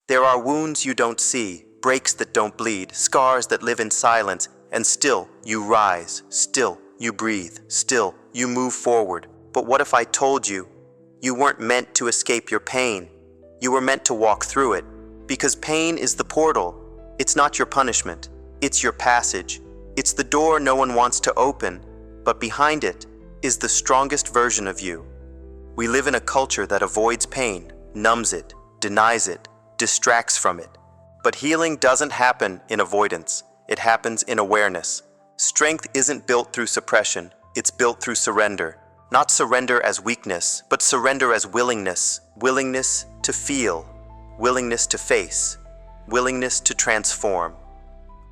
There are wounds you don't see, breaks that don't bleed, scars that live in silence, and still you rise, still you breathe, still you move forward. But what if I told you, you weren't meant to escape your pain? You were meant to walk through it. Because pain is the portal. It's not your punishment. It's your passage. It's the door no one wants to open, but behind it is the strongest version of you. We live in a culture that avoids pain, numbs it, denies it, distracts from it. But healing doesn't happen in avoidance. It happens in awareness. Strength isn't built through suppression. It's built through surrender. Not surrender as weakness, but surrender as willingness. Willingness to feel. Willingness to face. Willingness to transform.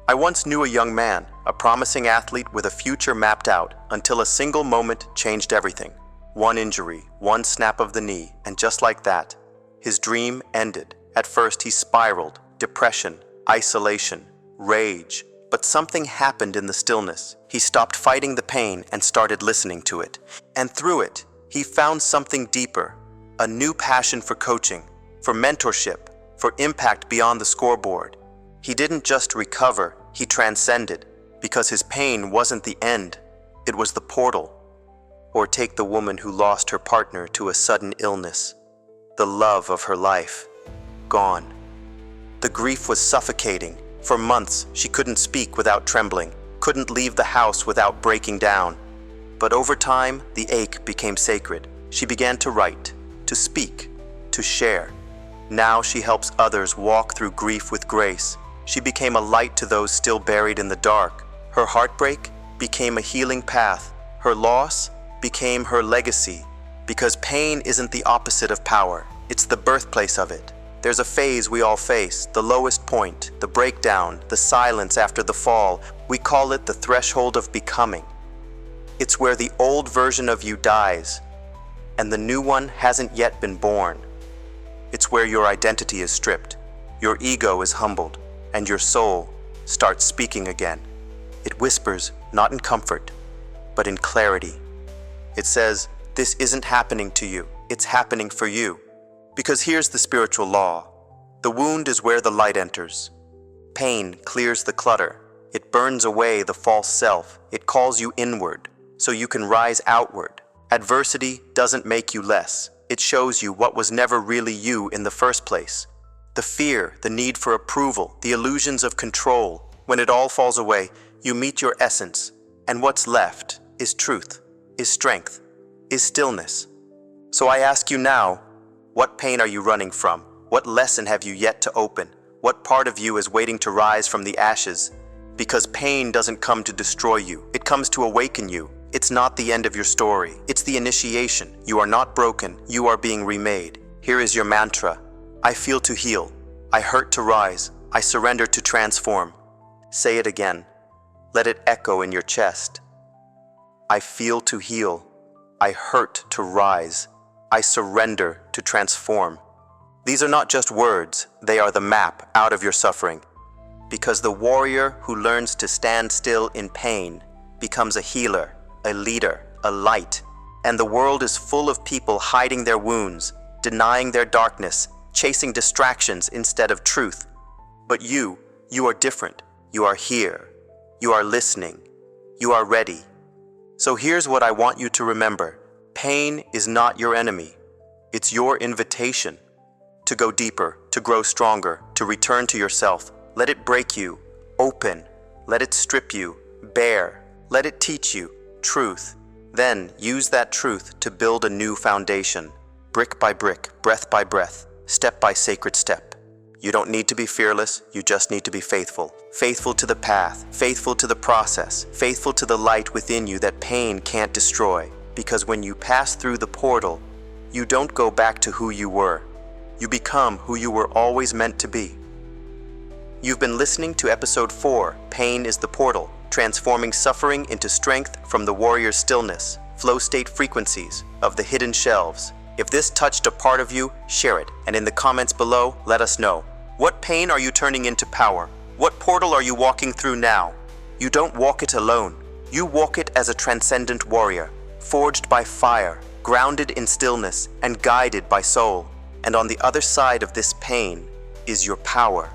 I once knew a young man, a promising athlete with a future mapped out, until a single moment changed everything. One injury, one snap of the knee, and just like that, his dream ended. At first he spiraled, depression, isolation, rage. But something happened in the stillness. He stopped fighting the pain and started listening to it. And through it, he found something deeper, a new passion for coaching, for mentorship, for impact beyond the scoreboard. He didn't just recover, he transcended, because his pain wasn't the end, it was the portal. Or take the woman who lost her partner to a sudden illness. The love of her life, gone. The grief was suffocating. For months, she couldn't speak without trembling, couldn't leave the house without breaking down. But over time, the ache became sacred. She began to write, to speak, to share. Now she helps others walk through grief with grace. She became a light to those still buried in the dark. Her heartbreak became a healing path. Her loss became her legacy. Because pain isn't the opposite of power, it's the birthplace of it. There's a phase we all face, the lowest point, the breakdown, the silence after the fall. We call it the threshold of becoming. It's where the old version of you dies, and the new one hasn't yet been born. It's where your identity is stripped, your ego is humbled, and your soul starts speaking again. It whispers, not in comfort, but in clarity. It says, this isn't happening to you, it's happening for you. Because here's the spiritual law. The wound is where the light enters. Pain clears the clutter. It burns away the false self. It calls you inward, so you can rise outward. Adversity doesn't make you less. It shows you what was never really you in the first place. The fear, the need for approval, the illusions of control. When it all falls away, you meet your essence. And what's left is truth, is strength, is stillness. So I ask you now, what pain are you running from? What lesson have you yet to open? What part of you is waiting to rise from the ashes? Because pain doesn't come to destroy you. It comes to awaken you. It's not the end of your story. It's the initiation. You are not broken. You are being remade. Here is your mantra. I feel to heal. I hurt to rise. I surrender to transform. Say it again. Let it echo in your chest. I feel to heal. I hurt to rise. I surrender to transform. These are not just words, they are the map out of your suffering. Because the warrior who learns to stand still in pain becomes a healer, a leader, a light. And the world is full of people hiding their wounds, denying their darkness, chasing distractions instead of truth. But you are different. You are here. You are listening. You are ready. So here's what I want you to remember. Pain is not your enemy. It's your invitation to go deeper, to grow stronger, to return to yourself. Let it break you, open. Let it strip you, bare. Let it teach you truth. Then use that truth to build a new foundation, brick by brick, breath by breath, step by sacred step. You don't need to be fearless, you just need to be faithful. Faithful to the path, faithful to the process, faithful to the light within you that pain can't destroy. Because when you pass through the portal, you don't go back to who you were. You become who you were always meant to be. You've been listening to episode 4, Pain is the Portal, transforming suffering into strength from the warrior's stillness, flow state frequencies of the hidden shelves. If this touched a part of you, share it, and in the comments below, let us know. What pain are you turning into power? What portal are you walking through now? You don't walk it alone. You walk it as a transcendent warrior, forged by fire, grounded in stillness, and guided by soul. And on the other side of this pain, is your power.